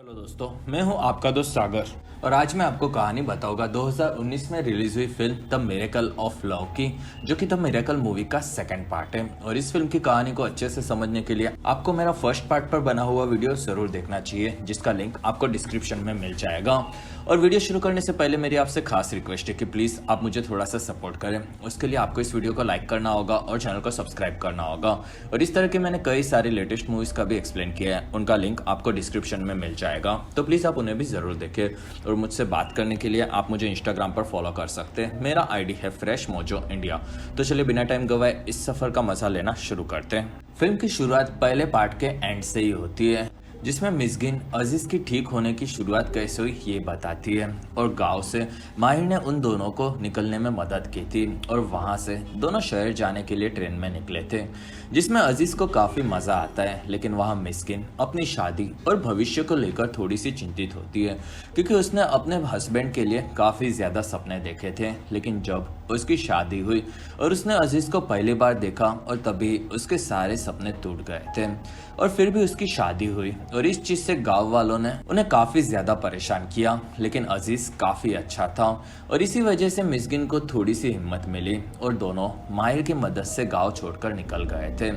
Hello दोस्तों, मैं हूं आपका दोस्त सागर और आज मैं आपको कहानी बताऊंगा 2019 में रिलीज हुई film the miracle of love की, जो कि द मिरेकल मूवी का सेकंड पार्ट है। और इस फिल्म की कहानी को अच्छे से समझने के लिए आपको मेरा फर्स्ट पार्ट पर बना हुआ वीडियो जरूर देखना चाहिए, जिसका लिंक आपको डिस्क्रिप्शन में मिल जाएगा। और वीडियो शुरू करने से पहले मेरी आपसे खास रिक्वेस्ट है कि प्लीज आप मुझे थोड़ा सा सपोर्ट करें। उसके लिए आपको इस वीडियो को लाइक करना होगा और चैनल को सब्सक्राइब करना होगा। और इस तरह के मैंने कई सारी लेटेस्ट मूवीज का भी एक्सप्लेन किया है, उनका लिंक आपको डिस्क्रिप्शन में मिल जाएगा, तो प्लीज आप उन्हें भी जरूर देखें। और मुझसे बात करने के लिए आप मुझे इंस्टाग्राम पर फॉलो कर सकते हैं। मेरा आईडी है फ्रेश मोजो इंडिया। तो चलिए बिना टाइम गवाए इस सफर का मजा लेना शुरू करते हैं। फिल्म की शुरुआत पहले पार्ट के एंड से ही होती है, जिसमें मिसगिन अजीज की ठीक होने की शुरुआत कैसे हुई ये बताती है। और गांव से माहिर ने उन दोनों को निकलने में मदद की थी और वहां से दोनों शहर जाने के लिए ट्रेन में निकले थे, जिसमें अजीज को काफी मजा आता है। लेकिन वहां मिसगिन अपनी शादी और भविष्य को लेकर थोड़ी सी चिंतित होती है, क्योंकि उसने अपने हस्बैंड के लिए काफी ज्यादा सपने देखे थे। लेकिन जब उसकी शादी हुई और उसने अजीज को पहली बार देखा और तभी उसके सारे सपने टूट गए थे। और फिर भी उसकी शादी हुई और इस चीज से गांव वालों ने उन्हें काफी ज्यादा परेशान किया। लेकिन अजीज काफी अच्छा था और इसी वजह से मिसगिन को थोड़ी सी हिम्मत मिली और दोनों माहिर की मदद से गांव छोड़कर निकल गए थे।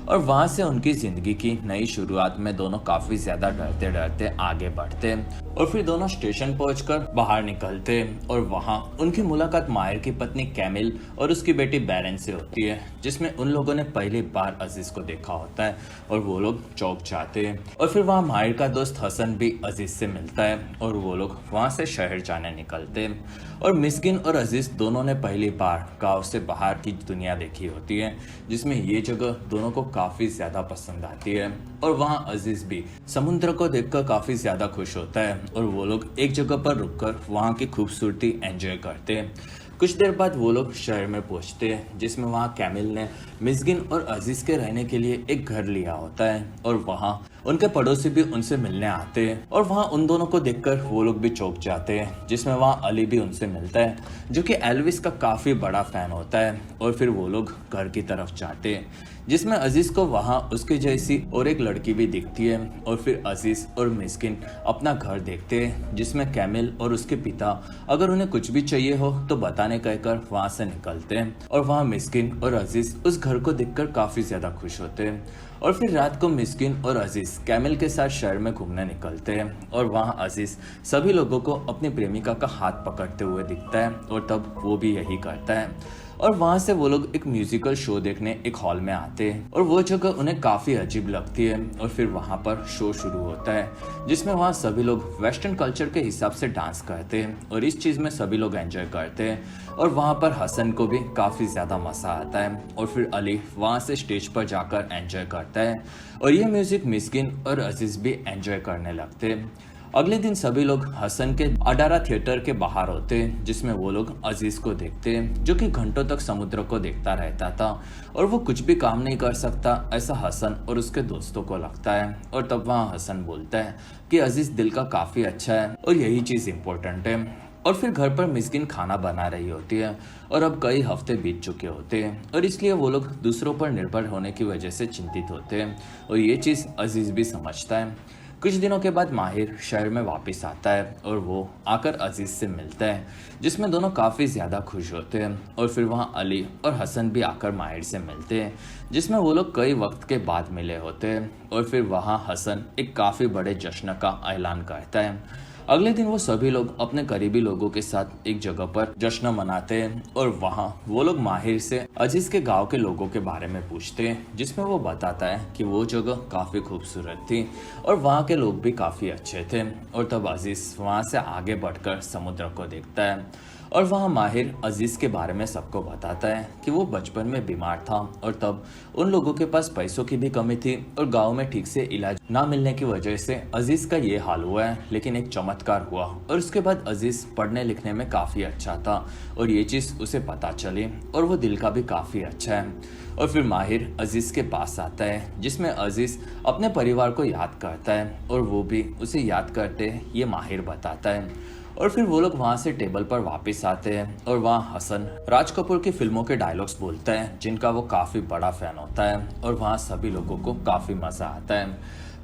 और वहां से उनकी जिंदगी की नई शुरुआत में दोनों काफी ज्यादा डरते डरते आगे बढ़ते और फिर दोनों स्टेशन पहुंचकर बाहर निकलते। और वहां उनकी मुलाकात माहिर की पत्नी कैमिल और उसकी बेटी बैरन से होती है, जिसमें उन लोगों ने पहली बार अजीज को देखा होता है और वो लोग चौंक जाते हैं। और फिर वहां माहिर का दोस्त हसन भी अजीज से मिलता है और वो लोग वहां से शहर जाने निकलते हैं। और मिसगिन और अजीज दोनों ने पहली बार गांव से बाहर की दुनिया देखी होती है, जिसमें ये जगह दोनों को काफी ज्यादा पसंद आती है। और वहां अजीज भी समुद्र को देखकर काफी ज्यादा खुश होता है और वो लोग एक जगह पर रुककर वहां की खूबसूरती एंजॉय करते हैं। कुछ देर बाद वो लोग शहर में पहुंचते हैं, जिसमें वहाँ कैमिल ने मिसगिन और अजीज के रहने के लिए एक घर लिया होता है। और वहाँ उनके पड़ोसी भी उनसे मिलने आते हैं और वहाँ उन दोनों को देखकर वो लोग भी चौंक जाते हैं, जिसमें वहाँ अली भी उनसे मिलता है, जो कि एल्विस का काफी बड़ा फैन होता है। और फिर वो लोग घर की तरफ जाते हैं, जिसमें अजीज को वहाँ उसके जैसी और एक लड़की भी दिखती है। और फिर अजीज और मिसकिन अपना घर देखते हैं, जिसमें कैमिल और उसके पिता अगर उन्हें कुछ भी चाहिए हो तो बताने कहकर वहाँ से निकलते हैं। और वहाँ मिसकिन और अजीज उस घर को देखकर काफी ज्यादा खुश होते हैं। और फिर रात को मिसकिन और अजीज कैमिल के साथ शहर में घूमने निकलते हैं और वहाँ अजीज सभी लोगों को अपनी प्रेमिका का हाथ पकड़ते हुए दिखता है और तब वो भी यही करता है। और वहां से वो लोग एक म्यूजिकल शो देखने एक हॉल में आते हैं और वो जगह उन्हें काफी अजीब लगती है। और फिर वहां पर शो शुरू होता है, जिसमें वहां सभी लोग वेस्टर्न कल्चर के हिसाब से डांस करते हैं और इस चीज में सभी लोग एंजॉय करते हैं। और वहां पर हसन को भी काफी ज्यादा मजा आता है और फिर अली वहां से स्टेज पर जाकर एंजॉय करता है और ये म्यूजिक मिसकिन और अजीज भी एंजॉय करने लगते हैं। अगले दिन सभी लोग हसन के अडारा थिएटर के बाहर होते हैं, जिसमें वो लोग अजीज को देखते हैं, जो कि घंटों तक समुद्र को देखता रहता था और वो कुछ भी काम नहीं कर सकता, ऐसा हसन और उसके दोस्तों को लगता है। और तब वहाँ हसन बोलता है कि अजीज दिल का काफी अच्छा है और यही चीज इम्पोर्टेंट है। और फिर घर पर मिसकिन खाना बना रही होती है और अब कई हफ्ते बीत चुके होते हैं और इसलिए वो लोग दूसरों पर निर्भर होने की वजह से चिंतित होते हैं और ये चीज अजीज भी समझता है। कुछ दिनों के बाद माहिर शहर में वापस आता है और वो आकर अजीज से मिलता है, जिसमें दोनों काफ़ी ज़्यादा खुश होते हैं। और फिर वहाँ अली और हसन भी आकर माहिर से मिलते हैं, जिसमें वो लोग कई वक्त के बाद मिले होते हैं। और फिर वहाँ हसन एक काफ़ी बड़े जश्न का ऐलान करता है। अगले दिन वो सभी लोग अपने करीबी लोगों के साथ एक जगह पर जश्न मनाते हैं और वहाँ वो लोग माहिर से अजीज के गांव के लोगों के बारे में पूछते हैं, जिसमें वो बताता है कि वो जगह काफी खूबसूरत थी और वहाँ के लोग भी काफी अच्छे थे। और तब अजीज वहाँ से आगे बढ़कर समुद्र को देखता है और वहाँ माहिर अजीज के बारे में सबको बताता है कि वो बचपन में बीमार था और तब उन लोगों के पास पैसों की भी कमी थी और गांव में ठीक से इलाज ना मिलने की वजह से अजीज का ये हाल हुआ है। लेकिन एक चमत्कार हुआ और उसके बाद अजीज पढ़ने लिखने में काफी अच्छा था और ये चीज उसे पता चली और वो दिल का भी काफी अच्छा है। और फिर माहिर अजीज के पास आता है, जिसमें अजीज अपने परिवार को याद करता है और वो भी उसे याद करते ये माहिर बताता है। और फिर वो लोग वहाँ से टेबल पर वापस आते हैं और वहाँ हसन राज कपूर की फिल्मों के डायलॉग्स बोलता है, जिनका वो काफी बड़ा फैन होता है और वहाँ सभी लोगों को काफी मजा आता है।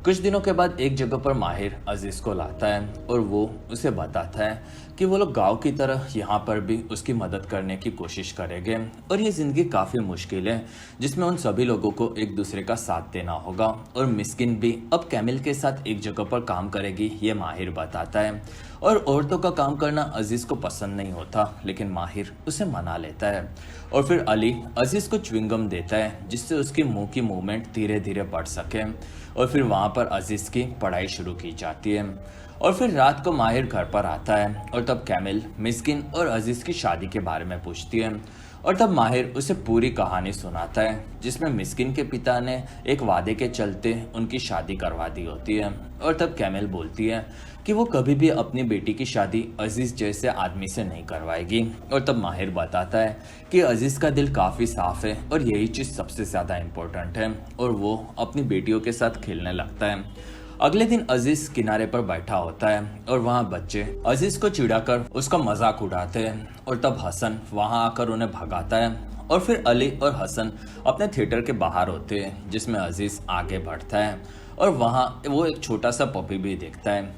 कुछ दिनों के बाद एक जगह पर माहिर अजीज को लाता है और वो उसे बताता है कि वो लोग गांव की तरह यहाँ पर भी उसकी मदद करने की कोशिश करेंगे और ये जिंदगी काफ़ी मुश्किल है जिसमें उन सभी लोगों को एक दूसरे का साथ देना होगा और मिस्किन भी अब कैमिल के साथ एक जगह पर काम करेगी, ये माहिर बताता है। और औरतों का काम करना अजीज को पसंद नहीं होता, लेकिन माहिर उसे मना लेता है। और फिर अली अजीज को च्युइंगम देता है जिससे उसकी मुंह की मूवमेंट धीरे धीरे बढ़ सके। और फिर वहाँ पर अजीज की पढ़ाई शुरू की जाती है। और फिर रात को माहिर घर पर आता है और तब कैमिल मिस्किन और अजीज की शादी के बारे में पूछती है। और तब माहिर उसे पूरी कहानी सुनाता है जिसमें मिस्किन के पिता ने एक वादे के चलते उनकी शादी करवा दी होती है। और तब कैमिल बोलती है कि वो कभी भी अपनी बेटी की शादी अजीज जैसे आदमी से नहीं करवाएगी। और तब माहिर बताता है कि अजीज का दिल काफ़ी साफ है और यही चीज़ सबसे ज़्यादा इम्पोर्टेंट है और वो अपनी बेटियों के साथ खेलने लगता है। अगले दिन अजीज किनारे पर बैठा होता है और वहाँ बच्चे अजीज को चिढ़ाकर उसका मजाक उड़ाते हैं। और तब हसन वहाँ आकर उन्हें भगाता है। और फिर अली और हसन अपने थिएटर के बाहर होते हैं जिसमें अजीज आगे बढ़ता है और वहाँ वो एक छोटा सा पपी भी देखता है।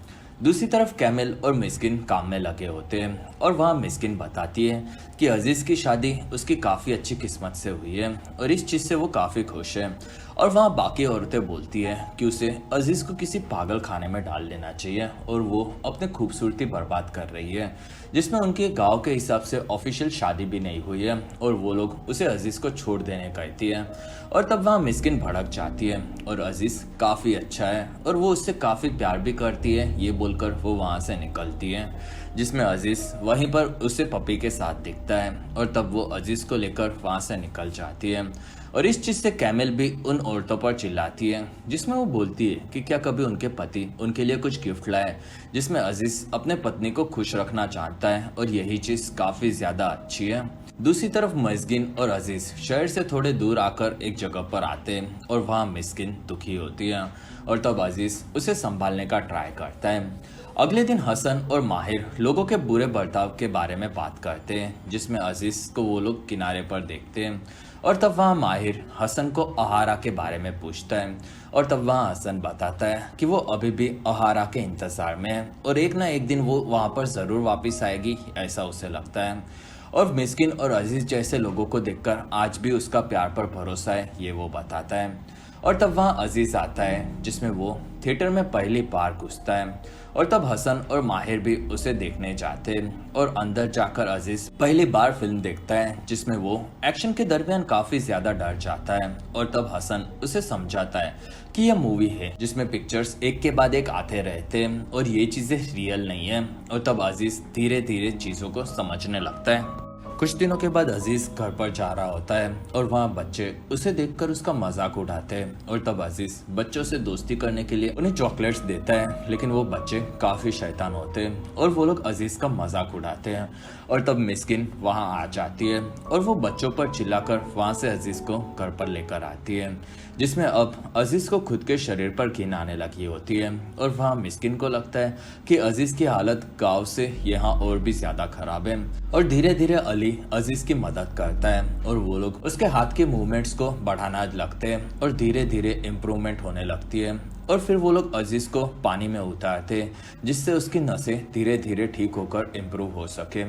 दूसरी तरफ कैमिल और मिस्किन काम में लगे होते हैं और वहाँ मिस्किन बताती है कि अजीज की शादी उसकी काफ़ी अच्छी किस्मत से हुई है और इस चीज़ से वो काफ़ी खुश है। और वहाँ बाकी औरतें बोलती है कि उसे अजीज को किसी पागल खाने में डाल देना चाहिए और वो अपनी खूबसूरती बर्बाद कर रही है, जिसमें उनके गांव के हिसाब से ऑफिशियल शादी भी नहीं हुई है और वो लोग उसे अजीज को छोड़ देने कहती है। और तब वहाँ मिस्किन भड़क जाती है और अजीज काफ़ी अच्छा है और वो उससे काफ़ी प्यार भी करती है, ये बोलकर वो वहाँ से निकलती है, जिसमें अजीज वहीं पर उसे पपी के साथ दिखता है। और तब वो अजीज को लेकर वहाँ से निकल जाती है। और इस चीज़ से कैमिल भी उन औरतों पर चिल्लाती है जिसमें वो बोलती है कि क्या कभी उनके पति उनके लिए कुछ गिफ्ट लाए, जिसमें अजीज अपने पत्नी को खुश रखना चाहता है और यही चीज़ काफ़ी ज़्यादा अच्छी है। दूसरी तरफ मिस्किन और अजीज शहर से थोड़े दूर आकर एक जगह पर आते हैं और वहाँ मिस्किन दुखी होती है और तब अजीज उसे संभालने का ट्राई करता है। अगले दिन हसन और माहिर लोगों के बुरे बर्ताव के बारे में बात करते हैं जिसमें अजीज को वो लोग किनारे पर देखते हैं। और तब वहाँ माहिर हसन को अहारा के बारे में पूछता है और तब वहाँ हसन बताता है कि वो अभी भी अहारा के इंतज़ार में है और एक ना एक दिन वो वहाँ पर ज़रूर वापस आएगी, ऐसा उसे लगता है। और मिस्किन और अजीज जैसे लोगों को देखकर आज भी उसका प्यार पर भरोसा है, ये वो बताता है। और तब वहाँ अजीज आता है जिसमें वो थिएटर में पहली बार घुसता है और तब हसन और माहिर भी उसे देखने जाते हैं और अंदर जाकर अजीज पहली बार फिल्म देखता है जिसमें वो एक्शन के दरमियान काफ़ी ज़्यादा डर जाता है। और तब हसन उसे समझाता है कि यह मूवी है जिसमें पिक्चर्स एक के बाद एक आते रहते हैं और ये चीज़ें रियल नहीं है। और तब अजीज धीरे धीरे चीज़ों को समझने लगता है। कुछ दिनों के बाद अजीज घर पर जा रहा होता है और वहाँ बच्चे उसे देखकर उसका मजाक उड़ाते हैं और तब अजीज बच्चों से दोस्ती करने के लिए उन्हें चॉकलेट्स देता है, लेकिन वो बच्चे काफ़ी शैतान होते हैं और वो लोग अजीज का मजाक उड़ाते हैं। और तब मिस्किन वहाँ आ जाती है और वो बच्चों पर चिल्लाकर वहाँ से अजीज को घर पर लेकर आती है, जिसमें अब अजीज को खुद के शरीर पर घिन आने लगी होती है। और वहाँ मिस्किन को लगता है कि अजीज की हालत गाँव से यहाँ और भी ज़्यादा खराब है और धीरे धीरे अली अजीज की मदद करता है और वो लोग उसके हाथ के मूवमेंट्स को बढ़ाना लगते हैं और धीरे धीरे इम्प्रूवमेंट होने लगती है। और फिर वो लोग अजीज को पानी में उतारते जिससे उसकी नसें धीरे धीरे ठीक होकर इम्प्रूव हो सके।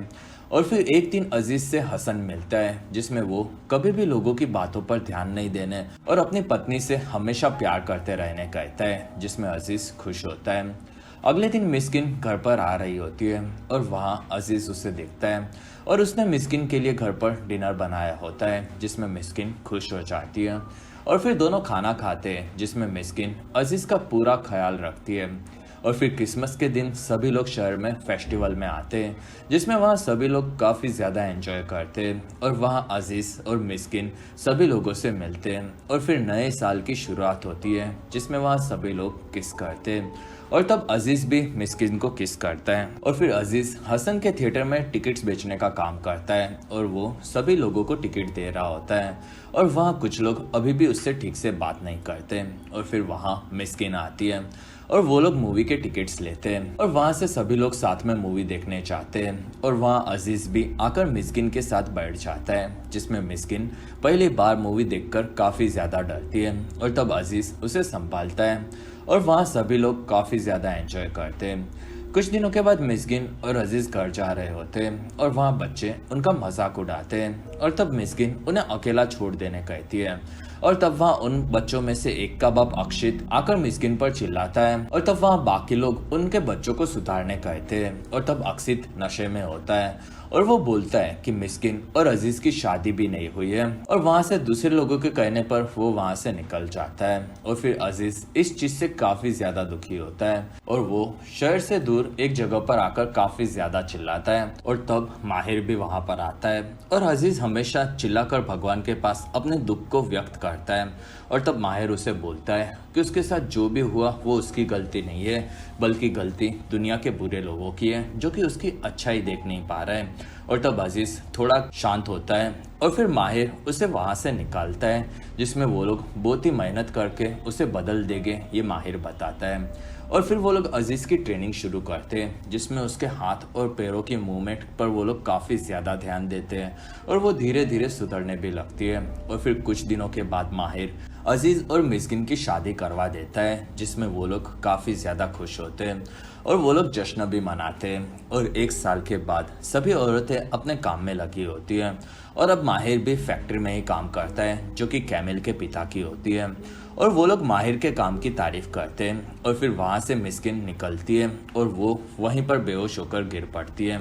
और फिर एक दिन अजीज से हसन मिलता है जिसमें वो कभी भी लोगों की बातों पर ध्यान नहीं देने और अपनी पत्नी से हमेशा प्यार करते रहने कहता है, जिसमें अजीज खुश होता है। अगले दिन मिस्किन घर पर आ रही होती है और वहाँ अजीज उसे देखता है और उसने मिस्किन के लिए घर पर डिनर बनाया होता है, जिसमें मिस्किन खुश हो जाती है। और फिर दोनों खाना खाते हैं जिसमें मिस्किन अजीज का पूरा ख्याल रखती है। और फिर क्रिसमस के दिन सभी लोग शहर में फेस्टिवल में आते हैं जिसमें वहाँ सभी लोग काफ़ी ज़्यादा एंजॉय करते हैं और वहाँ अजीज और मिस्किन सभी लोगों से मिलते हैं। और फिर नए साल की शुरुआत होती है जिसमें वहाँ सभी लोग किस करते हैं और तब अजीज भी मिस्किन को किस करता है। और फिर अजीज हसन के थिएटर में टिकट्स बेचने का काम करता है और वो सभी लोगों को टिकट दे रहा होता है और वहाँ कुछ लोग अभी भी उससे ठीक से बात नहीं करते। और फिर वहाँ मिस्किन आती है और वो लोग मूवी के टिकट्स लेते हैं और वहाँ से सभी लोग साथ में मूवी देखने जाते हैं। और वहाँ अजीज भी आकर मिस्किन के साथ बैठ जाता है जिसमें मिस्किन पहली बार मूवी देखकर काफ़ी ज़्यादा डरती है और तब अजीज उसे संभालता है और वहाँ सभी लोग काफ़ी ज़्यादा एंजॉय करते हैं। कुछ दिनों के बाद मिस्किन और अजीज़ घर जा रहे होते हैं और वहाँ बच्चे उनका मजाक उड़ाते हैं और तब मिस्किन उन्हें अकेला छोड़ देने कहती है। और तब वहाँ उन बच्चों में से एक का बाप अक्षित आकर मिस्किन पर चिल्लाता है और तब वहाँ बाकी लोग उनके बच्चों को सुधारने कहते हैं और तब अक्षित नशे में होता है और वो बोलता है कि मिस्किन और अजीज की शादी भी नहीं हुई है और वहाँ से दूसरे लोगों के कहने पर वो वहाँ से निकल जाता है। और फिर अजीज इस चीज से काफी ज्यादा दुखी होता है और वो शहर से दूर एक जगह पर आकर काफी ज्यादा चिल्लाता है और तब माहिर भी वहाँ पर आता है और अजीज हमेशा चिल्लाकर भगवान के पास अपने दुख को व्यक्त करता है और तब माहिर उसे बोलता है कि उसके साथ जो भी हुआ वो उसकी गलती नहीं है बल्कि गलती दुनिया के बुरे लोगों की है जो कि उसकी अच्छाई देख नहीं पा रहे हैं। और तब अजीज थोड़ा शांत होता है और फिर माहिर उसे वहाँ से निकालता है जिसमें वो लोग बहुत ही मेहनत करके उसे बदल देंगे ये माहिर बताता है। और फिर वो लोग अजीज की ट्रेनिंग शुरू करते हैं जिसमें उसके हाथ और पैरों की मूवमेंट पर वो लोग काफ़ी ज़्यादा ध्यान देते हैं और वो धीरे धीरे सुधरने भी लगती है। और फिर कुछ दिनों के बाद माहिर अजीज और मिस्किन की शादी करवा देता है जिसमें वो लोग काफ़ी ज़्यादा खुश होते हैं और वो लोग जश्न भी मनाते हैं। और एक साल के बाद सभी औरतें अपने काम में लगी होती हैं और अब माहिर भी फैक्ट्री में ही काम करता है जो कि कैमिल के पिता की होती है और वो लोग माहिर के काम की तारीफ करते हैं। और फिर वहाँ से मिस्किन निकलती है और वो वहीं पर बेहोश होकर गिर पड़ती है।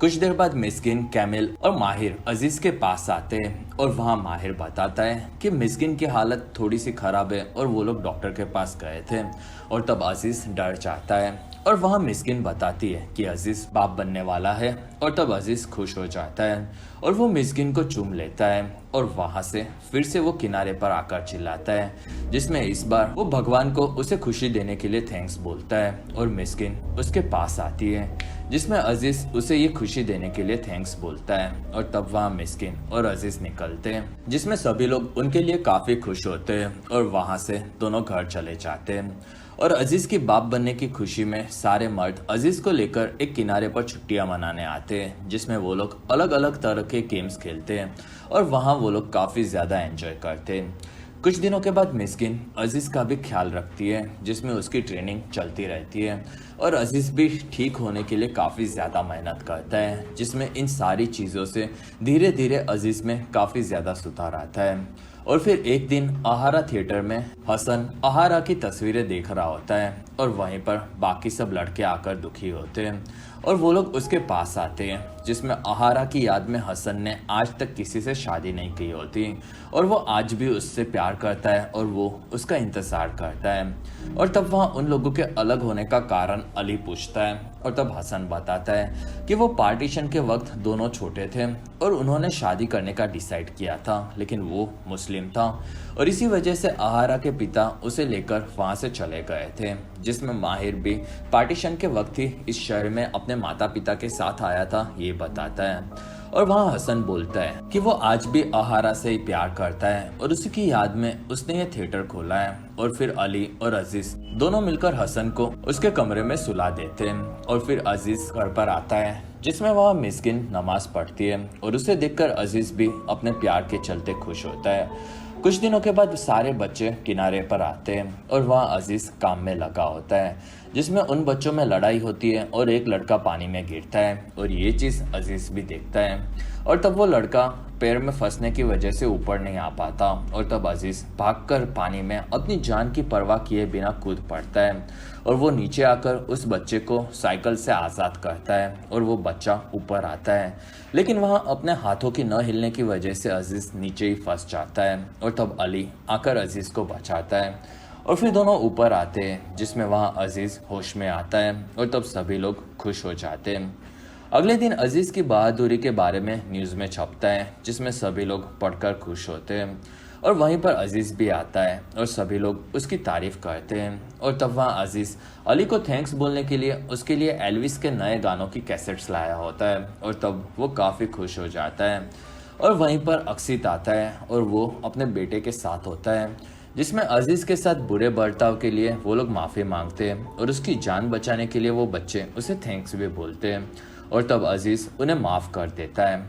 कुछ देर बाद मिस्किन, कैमिल और माहिर अजीज के पास आते हैं और वहाँ माहिर बताता है कि मिस्किन की हालत थोड़ी सी खराब है और वो लोग डॉक्टर के पास गए थे। और तब अजीज डर जाता है और वहाँ मिस्किन बताती है कि अजीज बाप बनने वाला है और तब अजीज खुश हो जाता है और वो मिस्किन को चूम लेता है और वहाँ से फिर से वो किनारे पर आकर चिल्लाता है जिसमें इस बार वो भगवान को उसे खुशी देने के लिए थैंक्स बोलता है और मिस्किन उसके पास आती है जिसमें अजीज उसे ये खुशी देने के लिए थैंक्स बोलता है। और तब वहाँ मिस्किन और अजीज निकलते हैं जिसमें सभी लोग उनके लिए काफी खुश होते हैं और वहाँ से दोनों घर चले जाते हैं। और अजीज की बाप बनने की खुशी में सारे मर्द अजीज को लेकर एक किनारे पर छुट्टियां मनाने आते हैं जिसमें वो लोग अलग अलग तरह के गेम्स खेलते हैं और वहाँ वो लोग काफी ज्यादा एंजॉय करते हैं। कुछ दिनों के बाद मिस्किन अजीज का भी ख्याल रखती है जिसमें उसकी ट्रेनिंग चलती रहती है और अजीज भी ठीक होने के लिए काफ़ी ज़्यादा मेहनत करता है जिसमें इन सारी चीज़ों से धीरे धीरे अजीज में काफ़ी ज़्यादा सुधार आता है। और फिर एक दिन आहारा थिएटर में हसन आहारा की तस्वीरें देख रहा होता है और वहीं पर बाकी सब लड़के आकर दुखी होते हैं और वो लोग उसके पास आते हैं जिसमें आहारा की याद में हसन ने आज तक किसी से शादी नहीं की होती और वो आज भी उससे प्यार करता है और वो उसका इंतजार करता है। और तब वहाँ उन लोगों के अलग होने का कारण अली पूछता है और तब हसन बताता है कि वो पार्टीशन के वक्त दोनों छोटे थे और उन्होंने शादी करने का डिसाइड किया था लेकिन वो मुस्लिम था और इसी वजह से आहारा के पिता उसे लेकर वहाँ से चले गए थे जिसमें माहिर भी पार्टीशन के वक्त ही इस शहर में अपने माता पिता के साथ आया था ये बताता है। और वहाँ हसन बोलता है कि वो आज भी आहारा से ही प्यार करता है और उसी की याद में उसने ये थिएटर खोला है। और फिर अली और अजीज दोनों मिलकर हसन को उसके कमरे में सुला देते हैं और फिर अजीज घर पर आता है जिसमें वह मिस्किन नमाज पढ़ती है और उसे देखकर अजीज भी अपने प्यार के चलते खुश होता है। कुछ दिनों के बाद सारे बच्चे किनारे पर आते हैं और वहाँ अजीज काम में लगा होता है जिसमें उन बच्चों में लड़ाई होती है और एक लड़का पानी में गिरता है और ये चीज़ अजीज भी देखता है और तब वो लड़का पैर में फंसने की वजह से ऊपर नहीं आ पाता और तब अजीज भागकर पानी में अपनी जान की परवाह किए बिना कूद पड़ता है और वो नीचे आकर उस बच्चे को साइकिल से आज़ाद करता है और वो बच्चा ऊपर आता है लेकिन वहाँ अपने हाथों की न हिलने की वजह से अजीज नीचे ही फंस जाता है और तब अली आकर अजीज को बचाता है और फिर दोनों ऊपर आते हैं जिसमें वहाँ अजीज होश में आता है और तब सभी लोग खुश हो जाते हैं। अगले दिन अजीज की बहादुरी के बारे में न्यूज़ में छपता है जिसमें सभी लोग पढ़कर खुश होते हैं और वहीं पर अजीज भी आता है और सभी लोग उसकी तारीफ करते हैं। और तब वहाँ अजीज अली को थैंक्स बोलने के लिए उसके लिए एल्विस के नए गानों की कैसेट्स लाया होता है और तब वो काफ़ी खुश हो जाता है। और वहीं पर अक्षित आता है और वो अपने बेटे के साथ होता है जिसमें अजीज के साथ बुरे बर्ताव के लिए वो लोग माफ़ी मांगते हैं और उसकी जान बचाने के लिए वो बच्चे उसे थैंक्स भी बोलते हैं और तब अजीज उन्हें माफ़ कर देता है।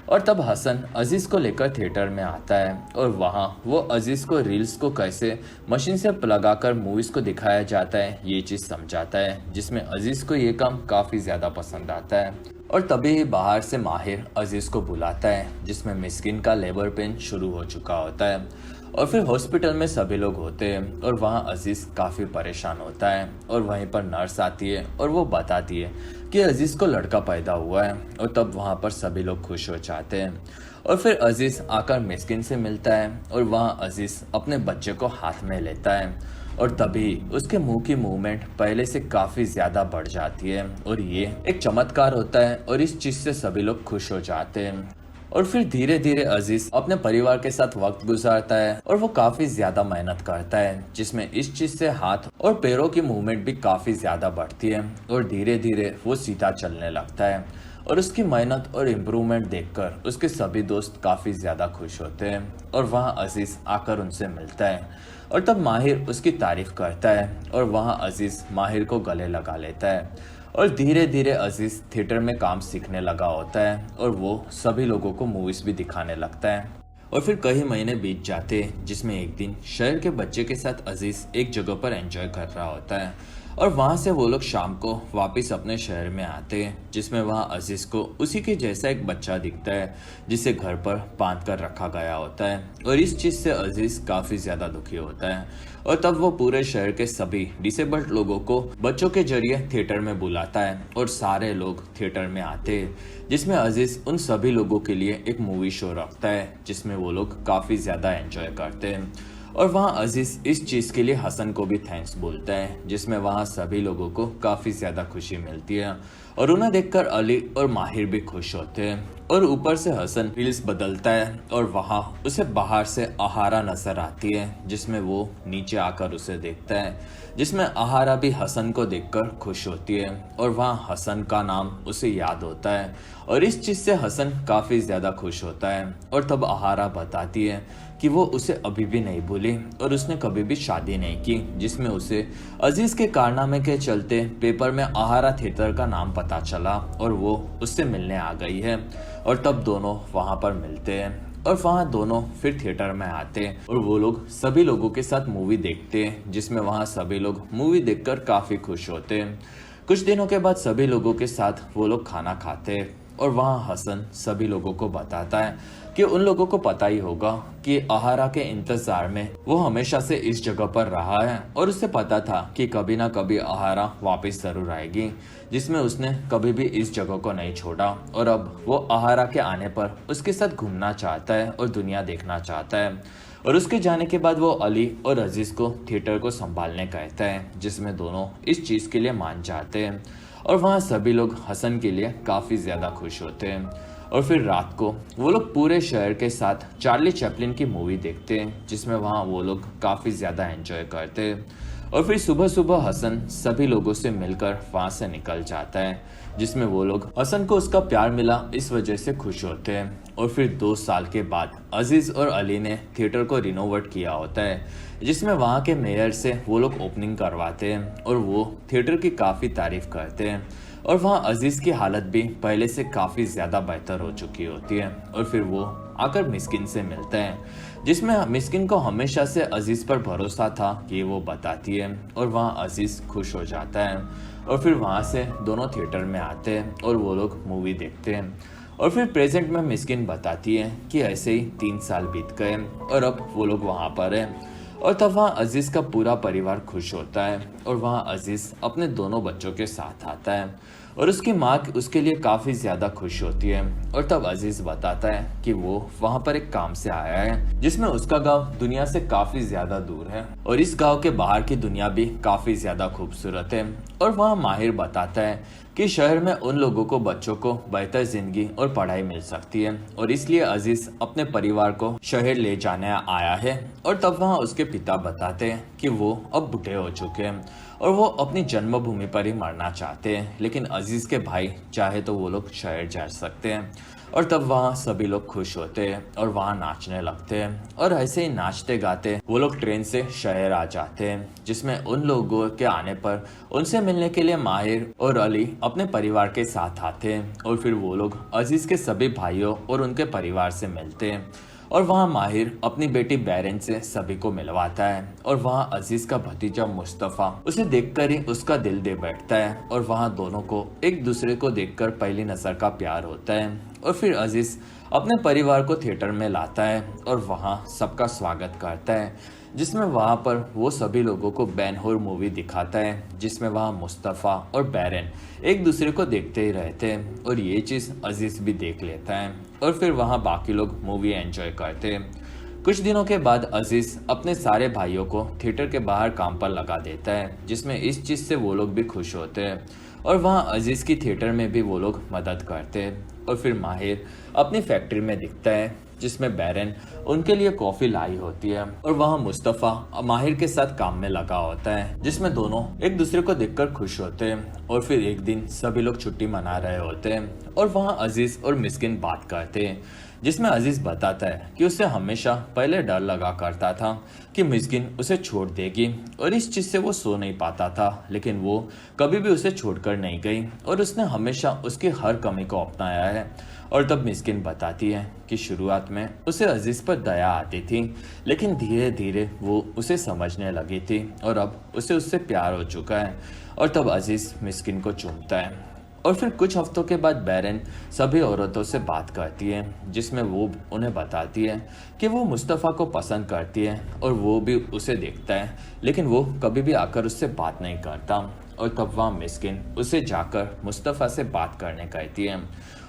और तब हसन अजीज को लेकर थिएटर में आता है और वहाँ वो अजीज को रील्स को कैसे मशीन से लगाकर मूवीज को दिखाया जाता है ये चीज समझाता है, जिसमें अजीज को ये काम काफी ज्यादा पसंद आता है। और तभी ही बाहर से माहिर अजीज को बुलाता है, जिसमें मिस्किन का लेबर पेन शुरू हो चुका होता है। और फिर हॉस्पिटल में सभी लोग होते हैं और वहाँ अजीज काफी परेशान होता है और वहीं पर नर्स आती है और वो बताती है कि अजीज को लड़का पैदा हुआ है। और तब वहाँ पर सभी लोग खुश हो जाते हैं। और फिर अजीज आकर मिस्किन से मिलता है और वहाँ अजीज अपने बच्चे को हाथ में लेता है और तभी उसके मुंह की मूवमेंट पहले से काफी ज्यादा बढ़ जाती है और ये एक चमत्कार होता है और इस चीज से सभी लोग खुश हो जाते हैं। और फिर धीरे धीरे अजीज अपने परिवार के साथ वक्त गुजारता है और वो काफी ज्यादा मेहनत करता है, जिसमें इस चीज से हाथ और पैरों की मूवमेंट भी काफी ज्यादा बढ़ती है और धीरे धीरे वो सीधा चलने लगता है। और उसकी मेहनत और इम्प्रूवमेंट देखकर उसके सभी दोस्त काफी ज्यादा खुश होते हैं और वहाँ अजीज आकर उनसे मिलता है और तब माहिर उसकी तारीफ करता है और वहाँ अजीज माहिर को गले लगा लेता है। और धीरे धीरे अजीज थिएटर में काम सीखने लगा होता है और वो सभी लोगों को मूवीज भी दिखाने लगता है। और फिर कई महीने बीत जाते हैं, जिसमें एक दिन शहर के बच्चे के साथ अजीज एक जगह पर एंजॉय कर रहा होता है और वहाँ से वो लोग शाम को वापस अपने शहर में आते हैं, जिसमें वहाँ अजीज को उसी के जैसा एक बच्चा दिखता है जिसे घर पर बांध कर रखा गया होता है। और इस चीज से अजीज काफी ज्यादा दुखी होता है और तब वो पूरे शहर के सभी डिसेबल्ड लोगों को बच्चों के जरिए थिएटर में बुलाता है और सारे लोग थिएटर में आते हैं, जिसमें अजीज उन सभी लोगों के लिए एक मूवी शो रखता है जिसमें वो लोग काफी ज्यादा एंजॉय करते हैं। और वहाँ अजीज इस चीज के लिए हसन को भी थैंक्स बोलता है, जिसमें वहाँ सभी लोगों को काफी ज्यादा खुशी मिलती है और उन्हें देखकर अली और माहिर भी खुश होते हैं। और ऊपर से हसन रील्स बदलता है और वहाँ उसे बाहर से आहारा नजर आती है, जिसमें वो नीचे आकर उसे देखता है, जिसमें आहारा भी हसन को देखकर खुश होती है और वहाँ हसन का नाम उसे याद होता है और इस चीज से हसन काफी ज्यादा खुश होता है। और तब आहारा बताती है कि वो उसे अभी भी नहीं भूली और उसने कभी भी शादी नहीं की, जिसमें उसे अजीज के कारनामे के चलते पेपर में आहारा थिएटर का नाम पता चला और वो उससे मिलने आ गई है। और तब दोनों वहां पर मिलते हैं और वहाँ दोनों फिर थिएटर में आते हैं और वो लोग सभी लोगों के साथ मूवी देखते हैं, जिसमें वहाँ सभी लोग मूवी देखकर काफी खुश होते हैं। कुछ दिनों के बाद सभी लोगों के साथ वो लोग खाना खाते हैं और वहाँ हसन सभी लोगों को बताता है कि उन लोगों को पता ही होगा कि आहारा के इंतजार में वो हमेशा से इस जगह पर रहा है और उसे पता था कि कभी ना कभी आहारा वापस जरूर आएगी, जिसमें उसने कभी भी इस जगह को नहीं छोड़ा और अब वो आहारा के आने पर उसके साथ घूमना चाहता है और दुनिया देखना चाहता है। और उसके जाने के बाद वो अली और अजीज को थिएटर को संभालने कहता है, जिसमें दोनों इस चीज के लिए मान जाते हैं और वहाँ सभी लोग हसन के लिए काफी ज्यादा खुश होते हैं। और फिर रात को वो लोग पूरे शहर के साथ चार्ली चैपलिन की मूवी देखते हैं, जिसमें वहाँ वो लोग काफी ज्यादा एंजॉय करते हैं। और फिर सुबह सुबह हसन सभी लोगों से मिलकर वहां से निकल जाता है, जिसमें वो लोग हसन को उसका प्यार मिला इस वजह से खुश होते हैं। और फिर 2 साल के बाद अजीज और अली ने थिएटर को रिनोवेट किया होता है, जिसमें वहाँ के मेयर से वो लोग ओपनिंग करवाते हैं और वो थिएटर की काफी तारीफ करते हैं। और वहाँ अजीज की हालत भी पहले से काफी ज्यादा बेहतर हो चुकी होती है। और फिर वो आकर मिस्किन से मिलते हैं, जिसमें मिस्किन को हमेशा से अजीज पर भरोसा था कि वो बताती है और वहाँ अजीज खुश हो जाता है। और फिर वहाँ से दोनों थिएटर में आते हैं और वो लोग मूवी देखते हैं। और फिर प्रेजेंट में मिस्किन बताती है कि ऐसे ही 3 साल बीत गए और अब वो लोग वहाँ पर हैं। और तब वहाँ अजीज का पूरा परिवार खुश होता है और वहाँ अजीज अपने दोनों बच्चों के साथ आता है और उसकी माँ उसके लिए काफी ज्यादा खुश होती है। और तब अजीज बताता है कि वो वहाँ पर एक काम से आया है, जिसमें उसका गांव दुनिया से काफी ज्यादा दूर है और इस गांव के बाहर की दुनिया भी काफी ज्यादा खूबसूरत है। और वहाँ माहिर बताता है कि शहर में उन लोगों को बच्चों को बेहतर जिंदगी और पढ़ाई मिल सकती है और इसलिए अजीज अपने परिवार को शहर ले जाने आया है। और तब वहाँ उसके पिता बताते हैं कि वो अब बूढ़े हो चुके हैं और वो अपनी जन्मभूमि पर ही मरना चाहते हैं, लेकिन अजीज के भाई चाहे तो वो लोग शहर जा सकते हैं। और तब वहाँ सभी लोग खुश होते हैं और वहाँ नाचने लगते हैं और ऐसे ही नाचते गाते वो लोग ट्रेन से शहर आ जाते हैं, जिसमें उन लोगों के आने पर उनसे मिलने के लिए माहिर और अली अपने परिवार के साथ आते हैं और फिर वो लोग अजीज के सभी भाइयों और उनके परिवार से मिलते हैं। और वहाँ माहिर अपनी बेटी बैरन से सभी को मिलवाता है और वहाँ अजीज का भतीजा मुस्तफ़ा उसे देखकर ही उसका दिल दे बैठता है और वहाँ दोनों को एक दूसरे को देखकर पहली नजर का प्यार होता है। और फिर अजीज अपने परिवार को थिएटर में लाता है और वहाँ सबका स्वागत करता है, जिसमें वहाँ पर वो सभी लोगों को बेन-हुर मूवी दिखाता है, जिसमें वहाँ मुस्तफ़ा और बैरन एक दूसरे को देखते ही रहते हैं और ये चीज़ अजीज भी देख लेता है और फिर वहाँ बाकी लोग मूवी एंजॉय करते हैं। कुछ दिनों के बाद अजीज अपने सारे भाइयों को थिएटर के बाहर काम पर लगा देता है, जिसमें इस चीज़ से वो लोग भी खुश होते हैं और वहाँ अजीज की थिएटर में भी वो लोग मदद करते हैं। और फिर माहिर अपनी फैक्ट्री में दिखता है, जिसमें बैरन उनके लिए कॉफी लाई होती है और वहाँ मुस्तफ़ा माहिर के साथ काम में लगा होता है, जिसमें दोनों एक दूसरे को देखकर खुश होते हैं। और फिर एक दिन सभी लोग छुट्टी मना रहे होते हैं और वहाँ अजीज और मिस्किन बात करते हैं, जिसमें अजीज बताता है कि उसे हमेशा पहले डर लगा करता था कि मिस्किन उसे छोड़ देगी और इस चीज़ से वो सो नहीं पाता था, लेकिन वो कभी भी उसे छोड़कर नहीं गई और उसने हमेशा उसकी हर कमी को अपनाया है। और तब मिस्किन बताती है कि शुरुआत में उसे अजीज पर दया आती थी, लेकिन धीरे धीरे वो उसे समझने लगी थी और अब उसे उससे प्यार हो चुका है। और तब अजीज मिस्किन को चूमता है। और फिर कुछ हफ्तों के बाद बैरन सभी औरतों से बात करती है, जिसमें वो उन्हें बताती है कि वो मुस्तफ़ा को पसंद करती है और वो भी उसे देखता है, लेकिन वो कभी भी आकर उससे बात नहीं करता। और तब वहाँ मिस्किन उसे जाकर मुस्तफ़ा से बात करने कहती है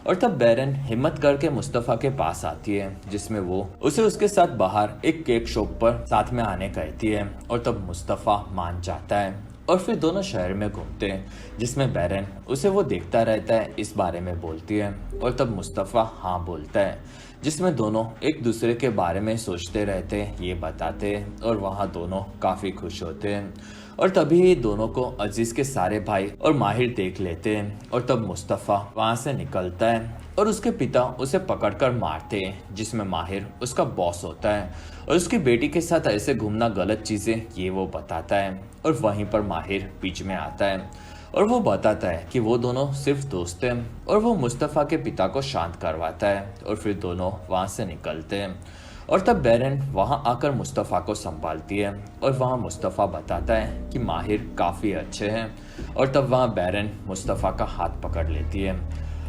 और तब बैरन हिम्मत करके मुस्तफ़ा के पास आती है, जिसमें वो उसे उसके साथ बाहर एक केक शॉप पर साथ में आने कहती है और तब मुस्तफ़ा मान जाता है और फिर दोनों शहर में घूमते हैं, जिसमें बैरन उसे वो देखता रहता है इस बारे में बोलती है और तब मुस्तफ़ा हाँ बोलता है, जिसमें दोनों एक दूसरे के बारे में सोचते रहते हैं, ये बताते हैं और वहाँ दोनों काफ़ी खुश होते हैं। और तभी दोनों को अजीज के सारे भाई और माहिर देख लेते हैं और तब मुस्तफ़ा वहाँ से निकलता है और उसके पिता उसे पकड़कर मारते हैं, जिसमें माहिर उसका बॉस होता है और उसकी बेटी के साथ ऐसे घूमना गलत चीज़ें ये वो बताता है। और वहीं पर माहिर बीच में आता है और वो बताता है कि वो दोनों सिर्फ दोस्त हैं और वो मुस्तफ़ा के पिता को शांत करवाता है और फिर दोनों वहाँ से निकलते हैं। और तब बैरन वहाँ आकर मुस्तफ़ा को संभालती है और वहाँ मुस्तफ़ा बताता है कि माहिर काफ़ी अच्छे हैं और तब वहाँ बैरन मुस्तफ़ा का हाथ पकड़ लेती है।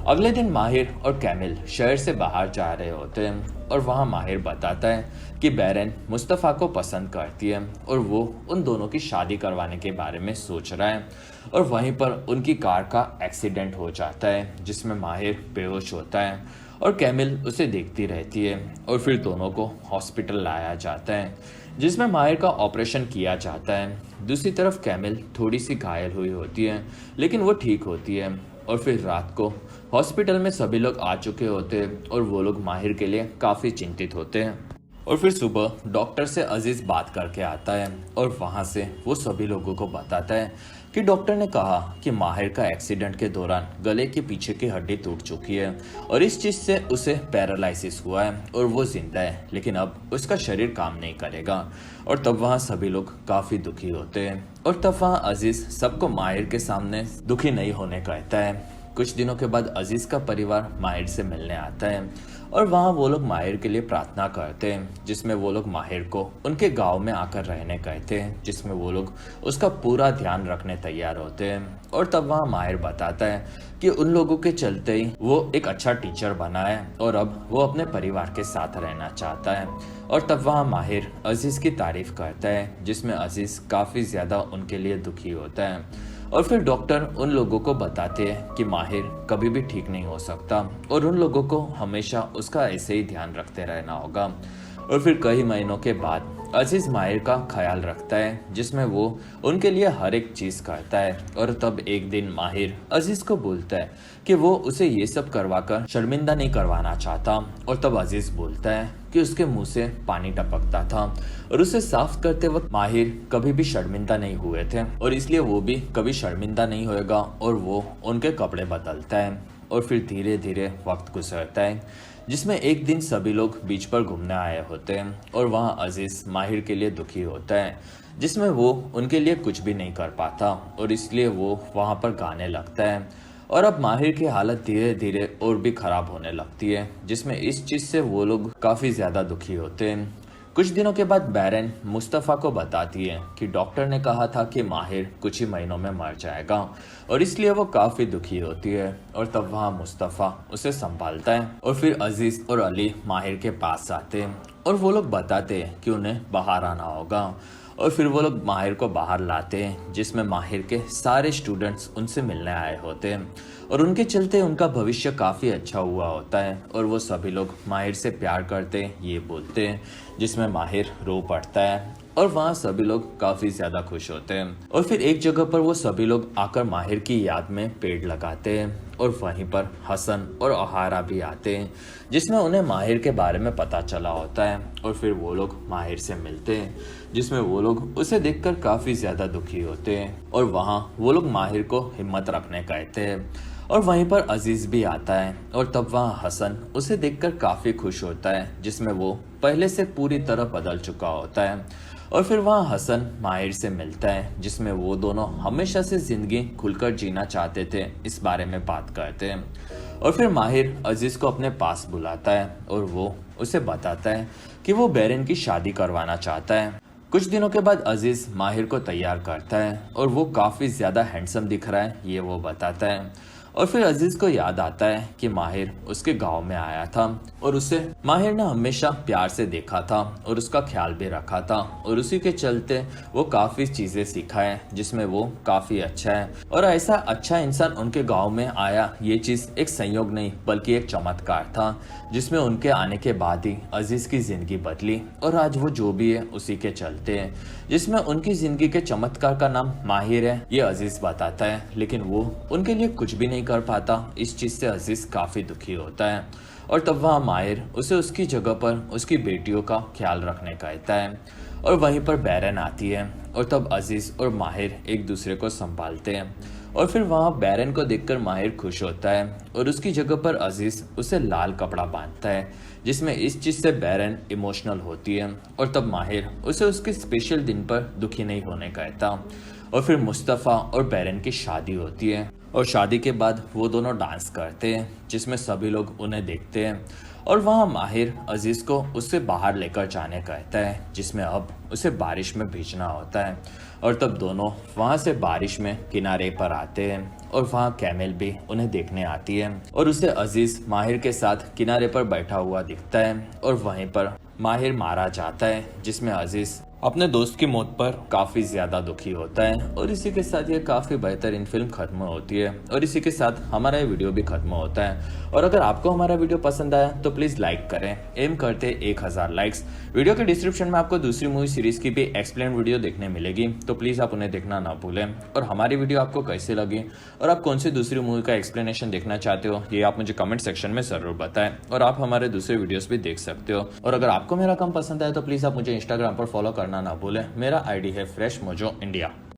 अगले दिन माहिर और कैमिल शहर से बाहर जा रहे होते हैं और वहाँ माहिर बताता है कि बैरन मुस्तफ़ा को पसंद करती है और वो उन दोनों की शादी करवाने के बारे में सोच रहा है। और वहीं पर उनकी कार का एक्सीडेंट हो जाता है, जिसमें माहिर बेहोश होता है और कैमिल उसे देखती रहती है और फिर दोनों को हॉस्पिटल लाया जाता है, जिसमें माहिर का ऑपरेशन किया जाता है। दूसरी तरफ कैमिल थोड़ी सी घायल हुई होती है, लेकिन वो ठीक होती है। और फिर रात को हॉस्पिटल में सभी लोग आ चुके होते हैं और वो लोग माहिर के लिए काफ़ी चिंतित होते हैं। और फिर सुबह डॉक्टर से अजीज बात करके आता है और वहाँ से वो सभी लोगों को बताता है कि डॉक्टर ने कहा कि माहिर का एक्सीडेंट के दौरान गले के पीछे की हड्डी टूट चुकी है और इस चीज़ से उसे पैरालिसिस हुआ है और वो जिंदा है, लेकिन अब उसका शरीर काम नहीं करेगा। और तब वहाँ सभी लोग काफ़ी दुखी होते हैं और तब वहाँ अजीज सबको माहिर के सामने दुखी नहीं होने कहता है। कुछ दिनों के बाद अजीज का परिवार माहिर से मिलने आता है और वहाँ वो लोग माहिर के लिए प्रार्थना करते हैं, जिसमें वो लोग माहिर को उनके गांव में आकर रहने कहते हैं, जिसमें वो लोग उसका पूरा ध्यान रखने तैयार होते हैं। और तब वहाँ माहिर बताता है कि उन लोगों के चलते ही वो एक अच्छा टीचर बना है और अब वो अपने परिवार के साथ रहना चाहता है। और तब वहाँ माहिर अजीज की तारीफ करता है, जिसमें अजीज काफ़ी ज़्यादा उनके लिए दुखी होता है। और फिर डॉक्टर उन लोगों को बताते हैं कि माहिर कभी भी ठीक नहीं हो सकता और उन लोगों को हमेशा उसका ऐसे ही ध्यान रखते रहना होगा। और फिर कई महीनों के बाद अजीज माहिर का ख्याल रखता है, जिसमें वो उनके लिए हर एक चीज़ करता है। और तब एक दिन माहिर अजीज को बोलता है कि वो उसे ये सब करवाकर शर्मिंदा नहीं करवाना चाहता। और तब अजीज बोलता है कि उसके मुंह से पानी टपकता था और उसे साफ करते वक्त माहिर कभी भी शर्मिंदा नहीं हुए थे और इसलिए वो भी कभी शर्मिंदा नहीं होएगा और वो उनके कपड़े बदलता है। और फिर धीरे धीरे वक्त गुजरता है, जिसमें एक दिन सभी लोग बीच पर घूमने आए होते हैं और वहाँ अजीज माहिर के लिए दुखी होता है, जिसमें वो उनके लिए कुछ भी नहीं कर पाता और इसलिए वो वहाँ पर गाने लगता है। और अब माहिर की हालत धीरे धीरे और भी खराब होने लगती है, जिसमें इस चीज़ से वो लोग काफ़ी ज़्यादा दुखी होते हैं। कुछ दिनों के बाद बैरन मुस्तफ़ा को बताती है कि डॉक्टर ने कहा था कि माहिर कुछ ही महीनों में मर जाएगा और इसलिए वो काफ़ी दुखी होती है। और तब वहाँ मुस्तफ़ा उसे संभालता है और फिर अजीज़ और अली माहिर के पास आते हैं और वो लोग बताते हैं कि उन्हें बाहर आना होगा। और फिर वो लोग माहिर को बाहर लाते हैं, जिसमें माहिर के सारे स्टूडेंट्स उनसे मिलने आए होते हैं और उनके चलते उनका भविष्य काफ़ी अच्छा हुआ होता है और वो सभी लोग माहिर से प्यार करते हैं ये बोलते हैं, जिसमें माहिर रो पड़ता है और वहाँ सभी लोग काफ़ी ज़्यादा खुश होते हैं। और फिर एक जगह पर वो सभी लोग आकर माहिर की याद में पेड़ लगाते हैं और वहीं पर हसन और अहारा भी आते हैं, जिसमें उन्हें माहिर के बारे में पता चला होता है। और फिर वो लोग माहिर से मिलते हैं, जिसमें वो लोग उसे देखकर काफ़ी ज़्यादा दुखी होते हैं और वहाँ वो लोग माहिर को हिम्मत रखने कहते हैं। और वहीं पर अजीज़ भी आता है और तब वहाँ हसन उसे देखकर काफ़ी खुश होता है, जिसमें वो पहले से पूरी तरह बदल चुका होता है। और फिर वहाँ हसन माहिर से मिलता है, जिसमें वो दोनों हमेशा से ज़िंदगी खुलकर जीना चाहते थे इस बारे में बात करते हैं। और फिर माहिर अजीज़ को अपने पास बुलाता है और वो उसे बताता है कि वो बैरन की शादी करवाना चाहता है। कुछ दिनों के बाद अजीज़ माहिर को तैयार करता है और वो काफ़ी ज़्यादा हैंडसम दिख रहा है ये वो बताता है। और फिर अजीज़ को याद आता है कि माहिर उसके गांव में आया था और उसे माहिर ने हमेशा प्यार से देखा था और उसका ख्याल भी रखा था और उसी के चलते वो काफ़ी चीज़ें सीखा है, जिसमें वो काफ़ी अच्छा है। और ऐसा अच्छा इंसान उनके गांव में आया ये चीज़ एक संयोग नहीं बल्कि एक चमत्कार था, जिसमें उनके आने के बाद ही अजीज़ की ज़िंदगी बदली और आज वो जो भी है उसी के चलते हैं, जिसमें उनकी ज़िंदगी के चमत्कार का नाम माहिर है ये अजीज़ बताता है। लेकिन वो उनके लिए कुछ भी नहीं कर पाता, इस चीज़ से अजीज़ काफ़ी दुखी होता है। और तब वहाँ माहिर उसे उसकी जगह पर उसकी बेटियों का ख्याल रखने कहता है और वहीं पर बैरन आती है और तब अजीज़ और माहिर एक दूसरे को संभालते हैं। और फिर वहाँ बैरन को देखकर माहिर खुश होता है और उसकी जगह पर अजीज़ उसे लाल कपड़ा बांधता है, जिसमें इस चीज़ से बैरन इमोशनल होती है। और तब माहिर उसे उसके स्पेशल दिन पर दुखी नहीं होने कहता। और फिर मुस्तफ़ा और बैरन की शादी होती है और शादी के बाद वो दोनों डांस करते हैं, जिसमें सभी लोग उन्हें देखते हैं। और वहाँ माहिर अजीज़ को उससे बाहर लेकर जाने कहता है, जिसमें अब उसे बारिश में भीगना होता है। और तब दोनों वहाँ से बारिश में किनारे पर आते हैं और वहाँ कैमल भी उन्हें देखने आती है और उसे अजीज़ माहिर के साथ किनारे पर बैठा हुआ दिखता है और वहीं पर माहिर मारा जाता है, जिसमें अजीज़ अपने दोस्त की मौत पर काफ़ी ज़्यादा दुखी होता है। और इसी के साथ ये काफ़ी बेहतरीन फिल्म खत्म होती है और इसी के साथ हमारा ये वीडियो भी खत्म होता है। और अगर आपको हमारा वीडियो पसंद आया तो प्लीज़ लाइक करें, एम करते 1000 लाइक्स। वीडियो के डिस्क्रिप्शन में आपको दूसरी मूवी सीरीज़ की भी एक्सप्लेन वीडियो देखने मिलेगी, तो प्लीज़ आप उन्हें देखना ना भूलें। और हमारी वीडियो आपको कैसी लगी और आप कौन सी दूसरी मूवी का एक्सप्लेनेशन देखना चाहते हो ये आप मुझे कमेंट सेक्शन में ज़रूर बताएं। और आप हमारे दूसरे वीडियोज़ भी देख सकते हो। और अगर आपको मेरा काम पसंद आया तो प्लीज़ आप मुझे इंस्टाग्राम पर फॉलो करना ना भूलें। मेरा आईडी है फ्रेश मोजो इंडिया।